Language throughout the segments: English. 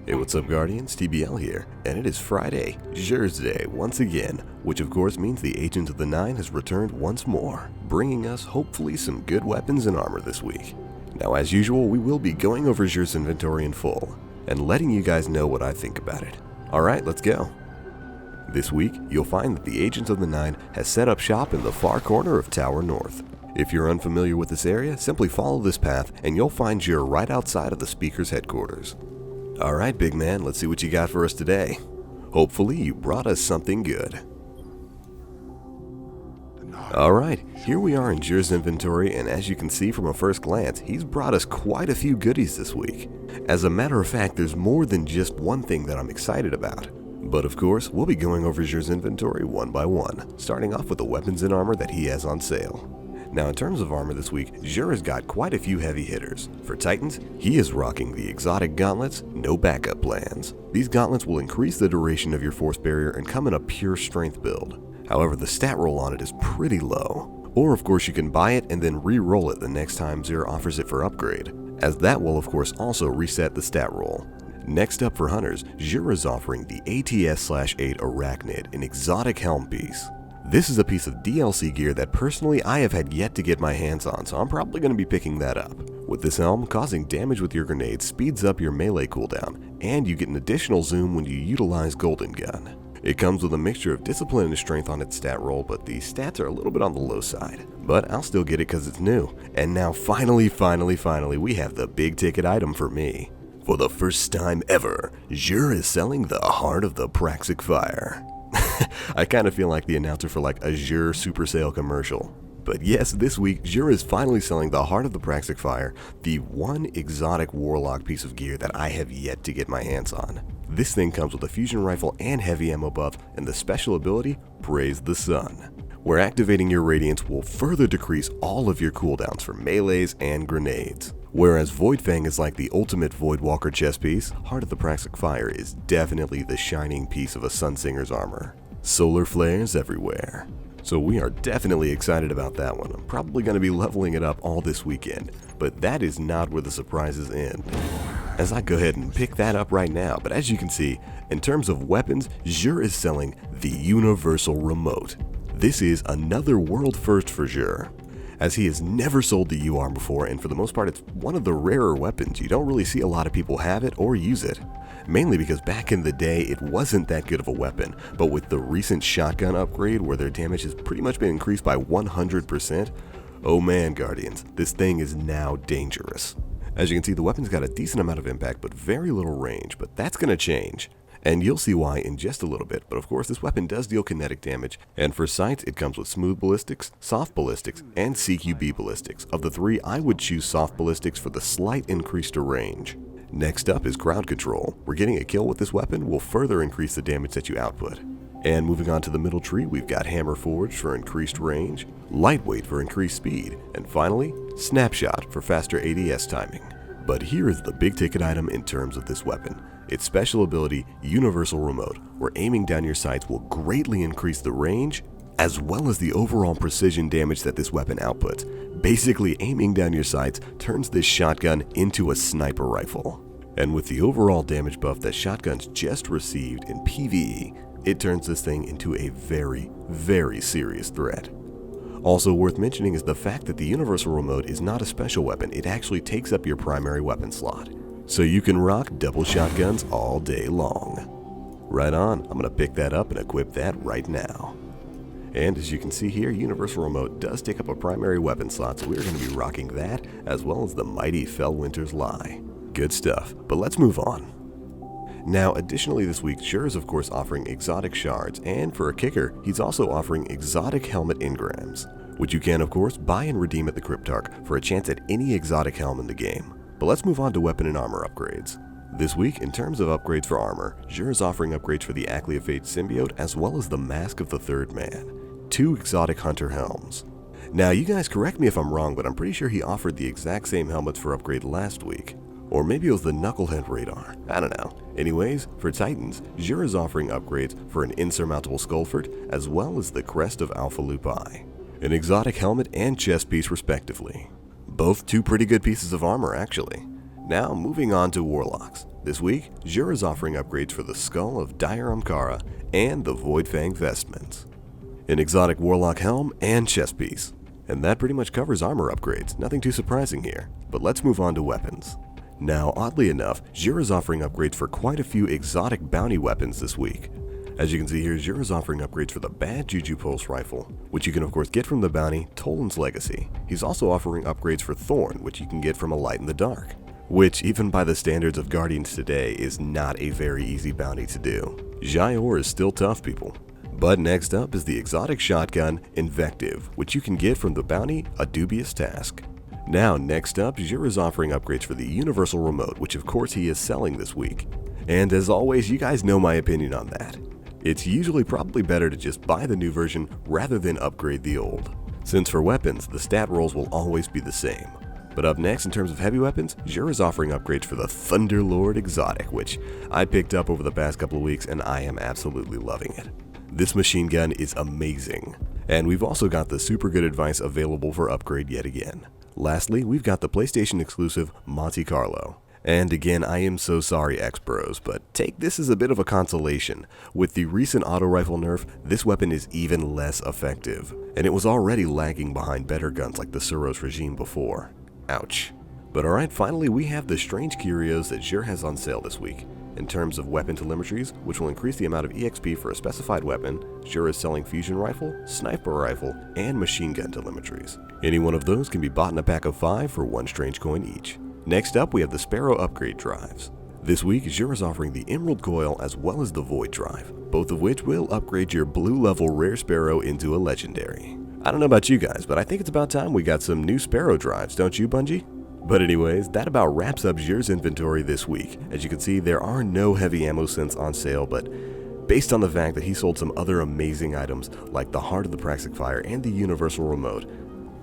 Hey, what's up, Guardians? TBL here, and it is Friday, Xursday once again, which of course means the Agent of the Nine has returned once more, bringing us hopefully some good weapons and armor this week. Now, as usual, we will be going over Xurs's inventory in full, and letting you guys know what I think about it. Alright, let's go. This week, you'll find that the Agent of the Nine has set up shop in the far corner of Tower North. If you're unfamiliar with this area, simply follow this path and you'll find Xur right outside of the Speaker's headquarters. Alright, big man, let's see what you got for us today. Hopefully you brought us something good. Alright, here we are in Xur's inventory, and as you can see from a first glance, he's brought us quite a few goodies this week. As a matter of fact, there's more than just one thing that I'm excited about. But of course, we'll be going over Xur's inventory one by one, starting off with the weapons and armor that he has on sale. Now, in terms of armor this week, Xur has got quite a few heavy hitters. For Titans, he is rocking the exotic gauntlets, no backup plans. These gauntlets will increase the duration of your force barrier and come in a pure strength build. However, the stat roll on it is pretty low. Or of course you can buy it and then re-roll it the next time Xur offers it for upgrade, as that will of course also reset the stat roll. Next up for hunters, Xur is offering the ATS/8 Arachnid, an exotic helm piece. This is a piece of DLC gear that personally I have had yet to get my hands on, so I'm probably going to be picking that up. With this helm, causing damage with your grenades speeds up your melee cooldown, and you get an additional zoom when you utilize Golden Gun. It comes with a mixture of discipline and strength on its stat roll, but the stats are a little bit on the low side. But I'll still get it because it's new. And now finally, we have the big ticket item for me. For the first time ever, Xur is selling the heart of the Praxic Fire. I kind of feel like the announcer for like a Xur Super Sale commercial. But yes, this week, Xur is finally selling the heart of the Praxic Fire, the one exotic warlock piece of gear that I have yet to get my hands on. This thing comes with a fusion rifle and heavy ammo buff, and the special ability, Praise the Sun, where activating your radiance will further decrease all of your cooldowns for melees and grenades. Whereas Void Fang is like the ultimate Voidwalker chest piece, Heart of the Praxic Fire is definitely the shining piece of a Sunsinger's armor. Solar flares everywhere. So we are definitely excited about that one. I'm probably going to be leveling it up all this weekend, but that is not where the surprises end. As I go ahead and pick that up right now, but as you can see, in terms of weapons, Xur is selling the Universal Remote. This is another world first for Xur, as he has never sold the U-Arm before, and for the most part it's one of the rarer weapons. You don't really see a lot of people have it or use it. Mainly because back in the day it wasn't that good of a weapon, but with the recent shotgun upgrade where their damage has pretty much been increased by 100%, oh man, Guardians, this thing is now dangerous. As you can see, the weapon's got a decent amount of impact but very little range, but that's going to change. And you'll see why in just a little bit, but of course this weapon does deal kinetic damage, and for sights it comes with smooth ballistics, soft ballistics, and CQB ballistics. Of the three, I would choose soft ballistics for the slight increase to range. Next up is crowd control, where getting a kill with this weapon will further increase the damage that you output. And moving on to the middle tree, we've got Hammer Forge for increased range, Lightweight for increased speed, and finally, Snapshot for faster ADS timing. But here is the big ticket item in terms of this weapon. Its special ability, Universal Remote, where aiming down your sights will greatly increase the range, as well as the overall precision damage that this weapon outputs. Basically, aiming down your sights turns this shotgun into a sniper rifle. And with the overall damage buff that shotguns just received in PvE, it turns this thing into a very, very serious threat. Also worth mentioning is the fact that the Universal Remote is not a special weapon, it actually takes up your primary weapon slot. So you can rock double shotguns all day long. Right on, I'm going to pick that up and equip that right now. And as you can see here, Universal Remote does take up a primary weapon slot, so we're going to be rocking that, as well as the mighty Fellwinter's Lie. Good stuff, but let's move on. Now, additionally this week, Xur is of course offering exotic shards, and for a kicker, he's also offering exotic helmet engrams, which you can of course buy and redeem at the Cryptarch for a chance at any exotic helm in the game. But let's move on to weapon and armor upgrades. This week, in terms of upgrades for armor, Xur is offering upgrades for the Ackley of Fate symbiote as well as the Mask of the Third Man. 2 exotic hunter helms. Now you guys correct me if I'm wrong, but I'm pretty sure he offered the exact same helmets for upgrade last week. Or maybe it was the Knucklehead radar, I don't know. Anyways, for Titans, Xur is offering upgrades for an insurmountable Skullfort as well as the Crest of Alpha Lupi, an exotic helmet and chest piece respectively. Both 2 pretty good pieces of armor actually. Now moving on to Warlocks. This week, Xur is offering upgrades for the Skull of Dire Amkara and the Voidfang Vestments, an exotic warlock helm and chest piece. And that pretty much covers armor upgrades, nothing too surprising here. But let's move on to weapons. Now, oddly enough, Xur is offering upgrades for quite a few exotic bounty weapons this week. As you can see here, Xur is offering upgrades for the bad Juju pulse rifle, which you can of course get from the bounty Tolund's Legacy. He's also offering upgrades for Thorn, which you can get from a Light in the Dark, which even by the standards of Guardians today is not a very easy bounty to do. Xur is still tough, people. But next up is the exotic shotgun Invective, which you can get from the bounty A Dubious Task. Now next up, Xur is offering upgrades for the universal remote, which of course he is selling this week. And as always, you guys know my opinion on that. It's usually probably better to just buy the new version rather than upgrade the old, since for weapons, the stat rolls will always be the same. But up next, in terms of heavy weapons, Xur is offering upgrades for the Thunderlord Exotic, which I picked up over the past couple of weeks and I am absolutely loving it. This machine gun is amazing. And we've also got the super good advice available for upgrade yet again. Lastly, we've got the PlayStation exclusive Monte Carlo. And again, I am so sorry, X-Bros, but take this as a bit of a consolation. With the recent auto rifle nerf, this weapon is even less effective. And it was already lagging behind better guns like the Suros regime before. Ouch. But alright, finally we have the strange curios that Xur has on sale this week. In terms of weapon telemetries, which will increase the amount of EXP for a specified weapon, Xur is selling fusion rifle, sniper rifle, and machine gun telemetries. Any one of those can be bought in a pack of 5 for 1 strange coin each. Next up, we have the Sparrow upgrade drives. This week, Xur is offering the Emerald Coil as well as the Void Drive, both of which will upgrade your blue level rare Sparrow into a legendary. I don't know about you guys, but I think it's about time we got some new Sparrow drives, don't you, Bungie? But anyways, that about wraps up Xur's inventory this week. As you can see, there are no heavy ammo synths on sale, but based on the fact that he sold some other amazing items like the Heart of the Praxic Fire and the Universal Remote,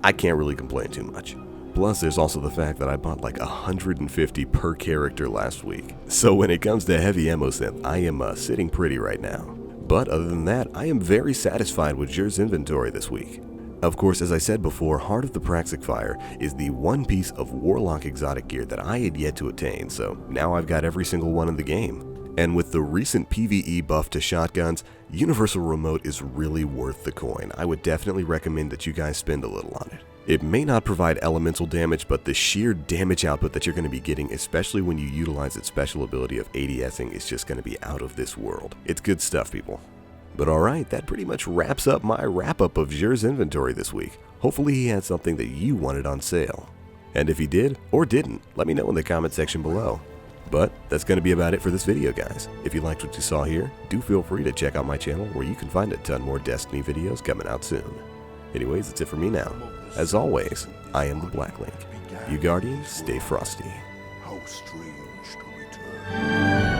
I can't really complain too much. Plus, there's also the fact that I bought like 150 per character last week. So when it comes to heavy ammo synth, I am sitting pretty right now. But other than that, I am very satisfied with Xur's inventory this week. Of course, as I said before, Heart of the Praxic Fire is the one piece of warlock exotic gear that I had yet to attain, so now I've got every single one in the game. And with the recent PvE buff to shotguns, Universal Remote is really worth the coin. I would definitely recommend that you guys spend a little on it. It may not provide elemental damage, but the sheer damage output that you're going to be getting, especially when you utilize its special ability of ADSing, is just going to be out of this world. It's good stuff, people. But alright, that pretty much wraps up my wrap-up of Xur's inventory this week. Hopefully he had something that you wanted on sale. And if he did, or didn't, let me know in the comment section below. But that's going to be about it for this video, guys. If you liked what you saw here, do feel free to check out my channel where you can find a ton more Destiny videos coming out soon. Anyways, that's it for me now. As always, I am the Black Link. You Guardians, stay frosty. How strange to return.